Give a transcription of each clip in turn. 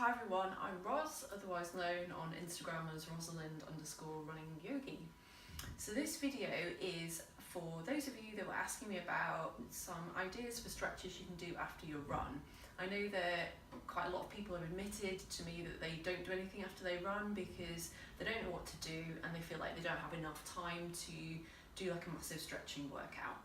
Hi everyone, I'm Roz, otherwise known on Instagram as Rosalind_running yogi. So this video is for those of you that were asking me about some ideas for stretches you can do after your run. I know that quite a lot of people have admitted to me that they don't do anything after they run because they don't know what to do and they feel like they don't have enough time to do like a massive stretching workout.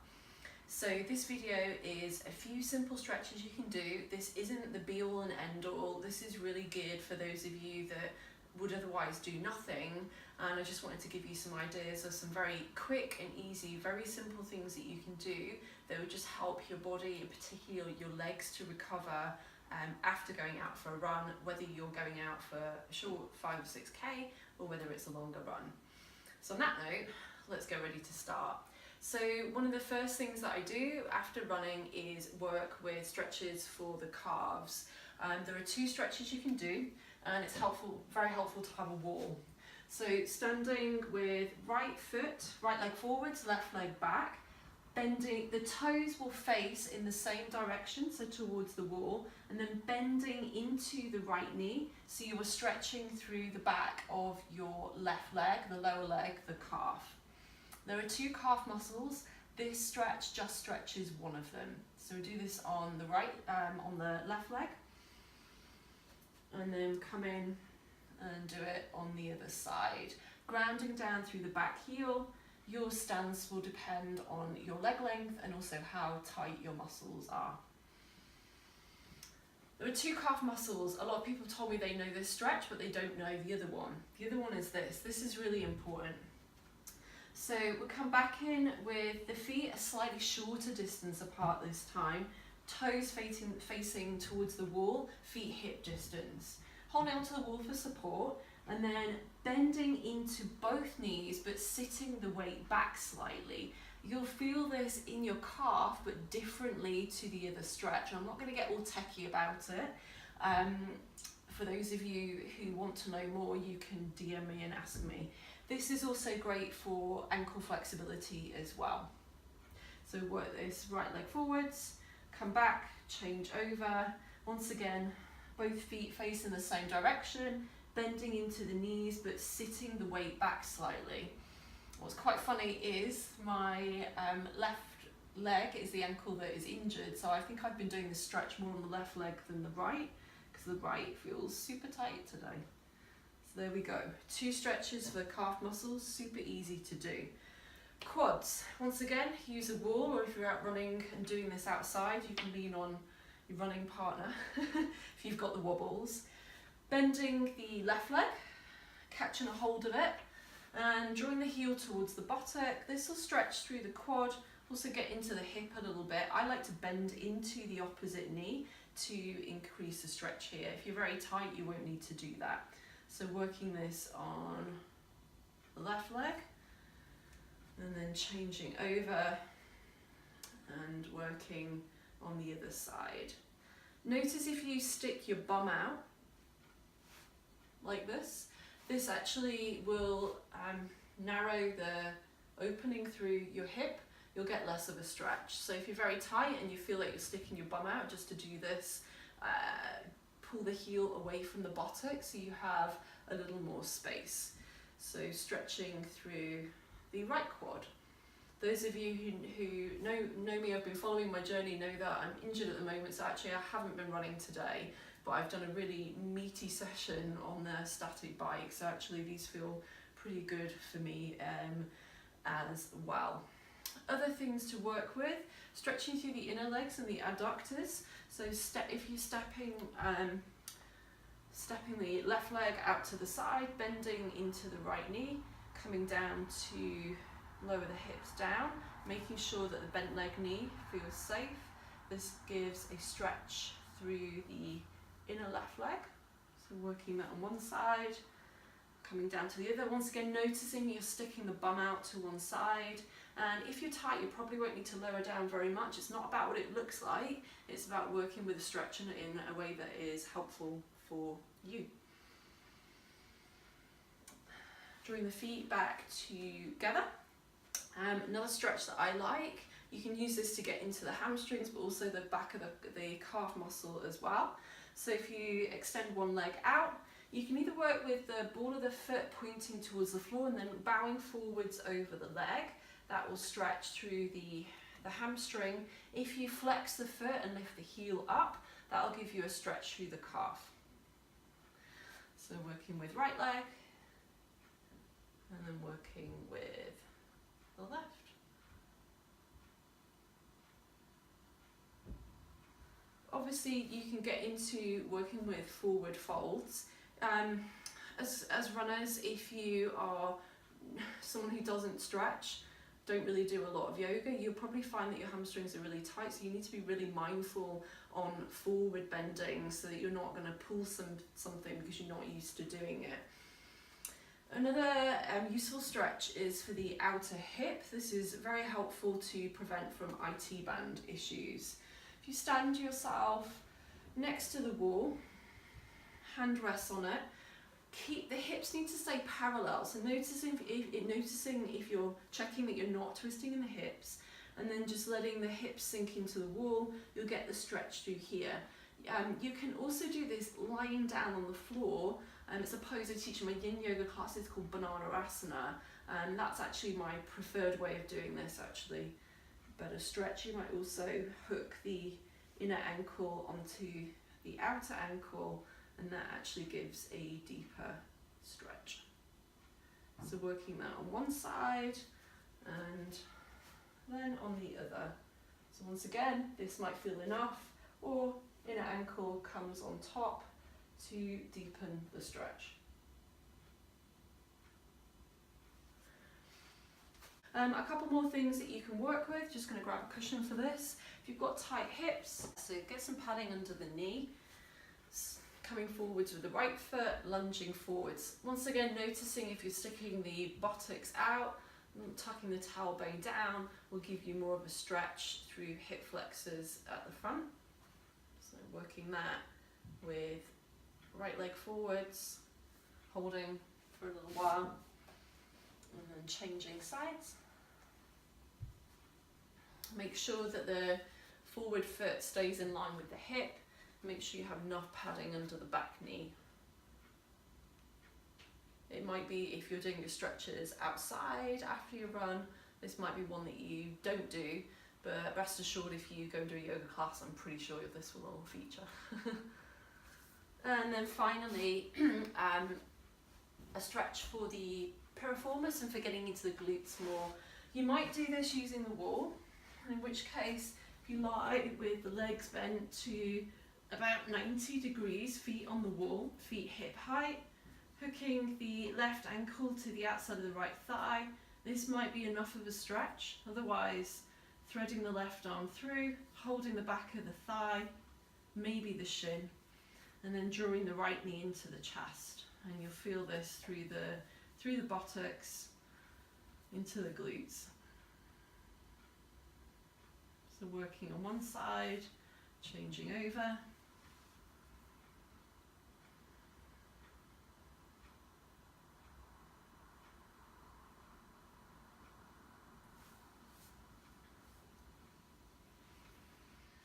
So this video is a few simple stretches you can do. This isn't the be all and end all. This is really geared for those of you that would otherwise do nothing, and I just wanted to give you some ideas of some very quick and easy, very simple things that you can do that would just help your body, and particularly your legs, to recover after going out for a run, whether you're going out for a short 5 or 6k or whether it's a longer run. So on that note, let's get ready to start. So one of the first things that I do after running is work with stretches for the calves. There are two stretches you can do, and it's very helpful to have a wall. So standing with right foot, right leg forwards, left leg back, bending, the toes will face in the same direction, so towards the wall, and then bending into the right knee, so you are stretching through the back of your left leg, the lower leg, the calf. There are two calf muscles. This stretch just stretches one of them. So we do this on the on the left leg, and then come in and do it on the other side. Grounding down through the back heel. Your stance will depend on your leg length and also how tight your muscles are. There are two calf muscles. A lot of people told me they know this stretch, but they don't know the other one. The other one is this. This is really important. So we'll come back in with the feet a slightly shorter distance apart this time, toes facing towards the wall, feet hip distance. Holding onto the wall for support, and then bending into both knees but sitting the weight back slightly. You'll feel this in your calf but differently to the other stretch. I'm not going to get all techie about it. For those of you who want to know more, you can DM me and ask me. This is also great for ankle flexibility as well. So work this right leg forwards, come back, change over. Once again, both feet face in the same direction, bending into the knees but sitting the weight back slightly. What's quite funny is my left leg is the ankle that is injured, so I think I've been doing the stretch more on the left leg than the right, because the right feels super tight today. There we go, two stretches for the calf muscles, super easy to do. Quads, once again, use a wall, or if you're out running and doing this outside, you can lean on your running partner if you've got the wobbles. Bending the left leg, catching a hold of it, and drawing the heel towards the buttock. This will stretch through the quad, also get into the hip a little bit. I like to bend into the opposite knee to increase the stretch here. If you're very tight, you won't need to do that. So working this on the left leg and then changing over and working on the other side. Notice if you stick your bum out like this, this actually will narrow the opening through your hip. You'll get less of a stretch. So if you're very tight and you feel like you're sticking your bum out, just to do this, pull the heel away from the buttock so you have a little more space. So stretching through the right quad. Those of you who know me, have been following my journey, know that I'm injured at the moment, so actually I haven't been running today, but I've done a really meaty session on the static bike, so actually these feel pretty good for me as well. Other things to work with, stretching through the inner legs and the adductors. So if you're stepping the left leg out to the side, bending into the right knee, coming down to lower the hips down, making sure that the bent leg knee feels safe. This gives a stretch through the inner left leg. So working that on one side, coming down to the other. Once again, noticing you're sticking the bum out to one side. And if you're tight, you probably won't need to lower down very much. It's not about what it looks like, it's about working with a stretch in a way that is helpful for you. Drawing the feet back together. Another stretch that I like, you can use this to get into the hamstrings, but also the back of the calf muscle as well. So if you extend one leg out, you can either work with the ball of the foot pointing towards the floor and then bowing forwards over the leg. That will stretch through the hamstring. If you flex the foot and lift the heel up, that'll give you a stretch through the calf. So working with right leg and then working with the left. Obviously you can get into working with forward folds. As runners, if you are someone who doesn't stretch, don't really do a lot of yoga, you'll probably find that your hamstrings are really tight, so you need to be really mindful on forward bending so that you're not going to pull something because you're not used to doing it. Another useful stretch is for the outer hip. This is very helpful to prevent from IT band issues. If you stand yourself next to the wall, hand rests on it, the hips need to stay parallel. So noticing if you're checking that you're not twisting in the hips, and then just letting the hips sink into the wall, you'll get the stretch through here. You can also do this lying down on the floor. It's a pose I teach in my yin yoga class. It's called Bananasana, and that's actually my preferred way of doing this. Actually, better stretch. You might also hook the inner ankle onto the outer ankle, and that actually gives a deeper stretch. So working that on one side and then on the other. So once again, this might feel enough, or inner ankle comes on top to deepen the stretch. A couple more things that you can work with. Just going to grab a cushion for this. If you've got tight hips, so get some padding under the knee. Coming forwards with the right foot, lunging forwards. Once again, noticing if you're sticking the buttocks out, tucking the tailbone down will give you more of a stretch through hip flexors at the front. So working that with right leg forwards, holding for a little while, and then changing sides. Make sure that the forward foot stays in line with the hip. Make sure you have enough padding under the back knee. It might be, if you're doing your stretches outside after your run, this might be one that you don't do, but rest assured if you go and do a yoga class, I'm pretty sure this will all feature. And then finally, a stretch for the piriformis and for getting into the glutes more. You might do this using the wall, in which case if you lie with the legs bent to about 90 degrees, feet on the wall, feet hip height, hooking the left ankle to the outside of the right thigh. This might be enough of a stretch. Otherwise, threading the left arm through, holding the back of the thigh, maybe the shin, and then drawing the right knee into the chest. And you'll feel this through the buttocks, into the glutes. So working on one side, changing over.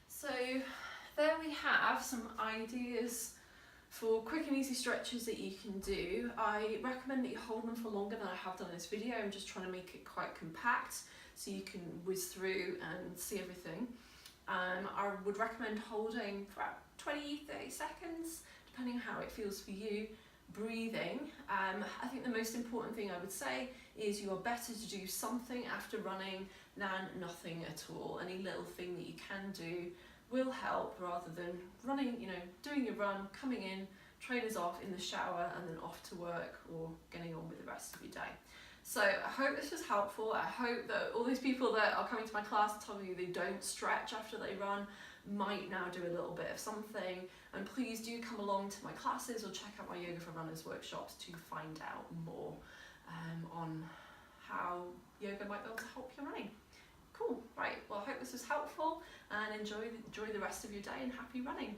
So there we have some ideas for quick and easy stretches that you can do. I recommend that you hold them for longer than I have done in this video. I'm just trying to make it quite compact so you can whiz through and see everything. I would recommend holding for about 20-30 seconds, depending on how it feels for you. Breathing. I think the most important thing I would say is you are better to do something after running than nothing at all. Any little thing that you can do will help, rather than running, doing your run, coming in, trainers off in the shower and then off to work or getting on with the rest of your day. So I hope this was helpful. I hope that all these people that are coming to my class telling you they don't stretch after they run might now do a little bit of something. And please do come along to my classes or check out my Yoga for Runners workshops to find out more on how yoga might be able to help your running. Cool, right, well I hope this was helpful and enjoy the rest of your day and happy running.